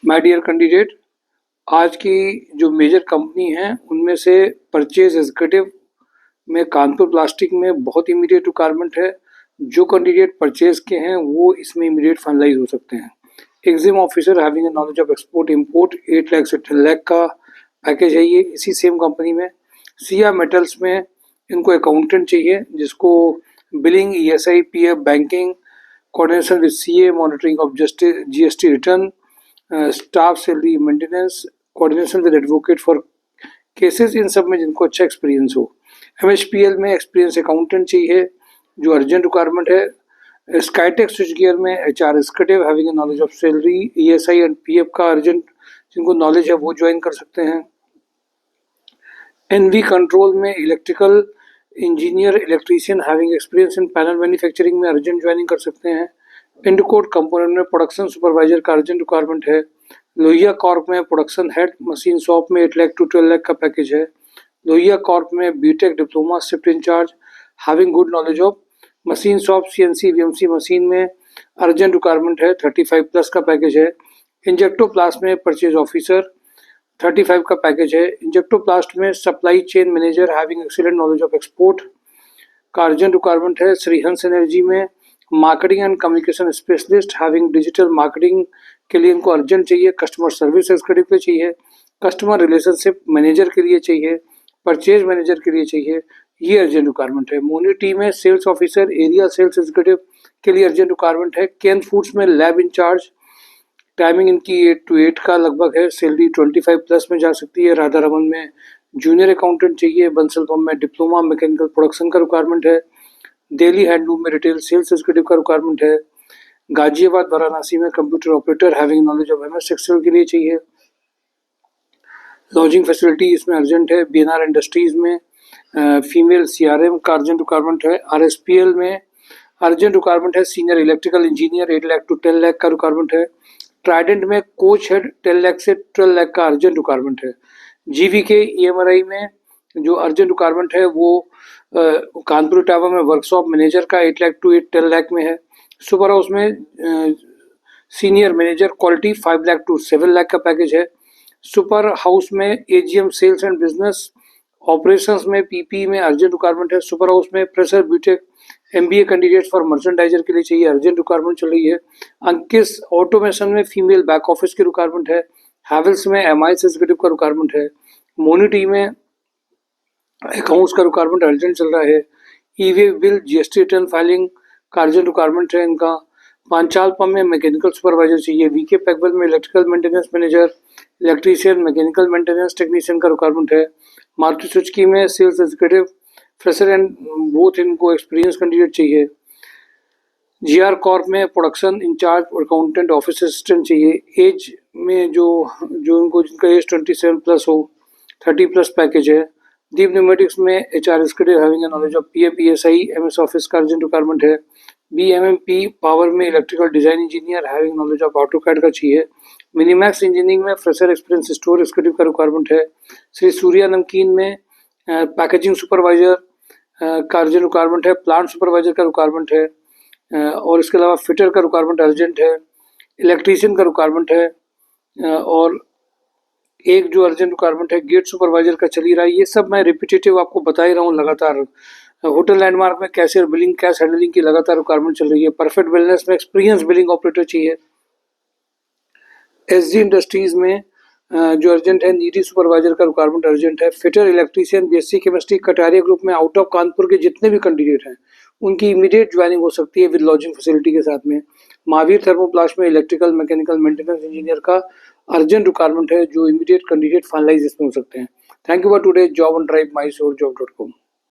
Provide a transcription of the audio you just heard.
My dear candidate, आज की जो मेजर कंपनी है उनमें से परचेज एग्जीक्यूटिव में कानपुर प्लास्टिक में बहुत इमीडिएट रिक्वायरमेंट है। जो कैंडिडेट परचेज के हैं वो इसमें इमीडिएट फाइनलाइज हो सकते हैं। Exam officer having a knowledge of export import 8 lakh से 10 लाख का पैकेज है ये इसी सेम कंपनी में। सिया मेटल्स में इनको अकाउंटेंट चाहिए जिसको billing, ESI, PF, banking, coordination with CA, monitoring of GST return, staff salary maintenance, coordination with advocate for cases, इन सब में जिनको अच्छा एक्सपीरियंस हो। MHPL में एक्सपीरियंस अकाउंटेंट चाहिए जो अर्जेंट रिक्वायरमेंट है। स्काईटेक स्विच गियर में HR executive having a knowledge of salary, ESI and PF का अर्जेंट जिनको नॉलेज है वो ज्वाइन कर सकते हैं। NV कंट्रोल में electrical engineer, electrician having experience in panel manufacturing में अर्जेंट ज्वाइनिंग कर सकते हैं। इंडकोड कंपोनेंट में प्रोडक्शन सुपरवाइजर का अर्जेंट रिक्वायरमेंट है। लोहिया कॉर्प में प्रोडक्शन हेड, मशीन शॉप में 8 लाख to 12 लाख का पैकेज है। लोहिया कॉर्प में BTech diploma shift incharge having good knowledge of machine shop, CNC VMC machine में अर्जेंट रिक्वायरमेंट है। 35+ का पैकेज है। इंजेक्टोप्लास्ट में परचेज ऑफिसर 35 का पैकेज है। इंजेक्टोप्लास्ट में supply chain manager having excellent knowledge of export का अर्जेंट रिक्वायरमेंट है। श्रीहंस एनर्जी में marketing and communication specialist having digital marketing के लिए इनको अर्जेंट चाहिए। कस्टमर सर्विस एग्जीक्यूटिव के लिए चाहिए। कस्टमर रिलेशनशिप मैनेजर के लिए चाहिए। परचेज मैनेजर के लिए चाहिए। ये अर्जेंट रिक्वायरमेंट है। मोनी टी में sales officer, area sales executive के लिए अर्जेंट रिक्वायरमेंट है। केन फूड्स में लैब इंचार्ज, टाइमिंग इनकी 8 to 8 का लगभग है। सैलरी 25+ में जा सकती है। राधा रमन में जूनियर अकाउंटेंट चाहिए। बंसल पंप में डिप्लोमा मैकेनिकल प्रोडक्शन का रिक्वायरमेंट है। दिल्ली हैंडलूम में रिटेल सेल्स एग्जीक्यूटिव का रिक्वायरमेंट है। गाजियाबाद वाराणसी में computer operator having knowledge of MS Excel के लिए चाहिए। लॉजिंग फैसिलिटी इसमें अर्जेंट है। BNR इंडस्ट्रीज में फीमेल CRM का अर्जेंट रिक्वायरमेंट है। RSPL में अर्जेंट रिक्वायरमेंट है। Senior electrical engineer 8 lakh to 10 lakh का रिक्वायरमेंट है। ट्राइडेंट में कोच हेड 10 लाख से 12 लाख का अर्जेंट रिक्वायरमेंट है। GVK EMRI में जो अर्जेंट रिक्वायरमेंट है वो कानपुर टावर में वर्कशॉप मैनेजर का 8 लाख to 10 लाख में है। सुपर हाउस में senior manager quality 5 lakh to 7 lakh का पैकेज है। सुपर हाउस में AGM sales and business operations में PP में अर्जेंट रिक्वायरमेंट है। सुपर हाउस में fresher BTech MBA candidate for merchandiser के लिए चाहिए, अर्जेंट रिक्वायरमेंट चल रही है। अंकिस ऑटोमेशन में फीमेल बैक ऑफिस की रिक्वायरमेंट है। हैवेल्स में MIS एग्जीक्यूटिव का रिक्वायरमेंट है। मोनिटी में अकाउंट्स का रिक्वायरमेंट अर्जेंट चल रहा है। EVA bill GST return filing का अर्जेंट रिक्वायरमेंट है इनका। पांचाल पंप में मैकेनिकल सुपरवाइजर चाहिए। VK पैकवेल में electrical maintenance manager, electrician, mechanical maintenance technician का रिक्वायरमेंट है। मारुति सुजुकी में sales executive, fresher and both इनको एक्सपीरियंस कैंडिडेट चाहिए। GR कॉर्प में प्रोडक्शन इंचार्ज और अकाउंटेंट ऑफिस असिस्टेंट चाहिए। एज में जो इनको जिनका एज 27+ हो, 30+ पैकेज है। दीप न्यूमेटिक्स में HR executive having a knowledge of PF, ESI, MS office का अर्जेंट रिक्वायरमेंट है। BMMP पावर में electrical design engineer having knowledge of AutoCAD का चाहिए। मिनीमैक्स इंजीनियरिंग में फ्रेशर एक्सपीरियंस स्टोर एग्जीक्यूटिव का रिक्वायरमेंट है। श्री सूर्या नमकीन में पैकेजिंग सुपरवाइजर का अर्जेंट रिक्वायरमेंट है। प्लांट सुपरवाइजर का रिक्वायरमेंट है और इसके अलावा फिटर का रिक्वायरमेंट अर्जेंट है। इलेक्ट्रीशियन का रिक्वायरमेंट है और एक जो अर्जेंट रिक्वायरमेंट है गेट सुपरवाइजर का चल ही रहा है। ये सब मैं रिपीटेटिव आपको बता ही रहा हूँ लगातार। होटल लैंडमार्क में कैशियर बिलिंग, कैश हैंडलिंग की लगातार रिक्वायरमेंट चल रही है। परफेक्ट वेलनेस में एक्सपीरियंस बिलिंग ऑपरेटर चाहिए। SG इंडस्ट्रीज में जो अर्जेंट है नीडी सुपरवाइजर का रिक्वायरमेंट अर्जेंट है। Fitter, electrician, BSc chemistry, Kataria group में आउट ऑफ कानपुर के जितने भी कैंडिडेट हैं उनकी इमीडिएट ज्वाइनिंग हो सकती है विद लॉजिंग फैसिलिटी के साथ में। महावीर थर्मोप्लास्ट में इलेक्ट्रिकल, मैकेनिकल, मेंटेनेंस इंजीनियर का अर्जेंट रिक्वायरमेंट है जो इमीडिएट कैंडिडेट फाइनलाइज इसमें हो सकते हैं। Thank you for today job on drive my sure जॉब.com।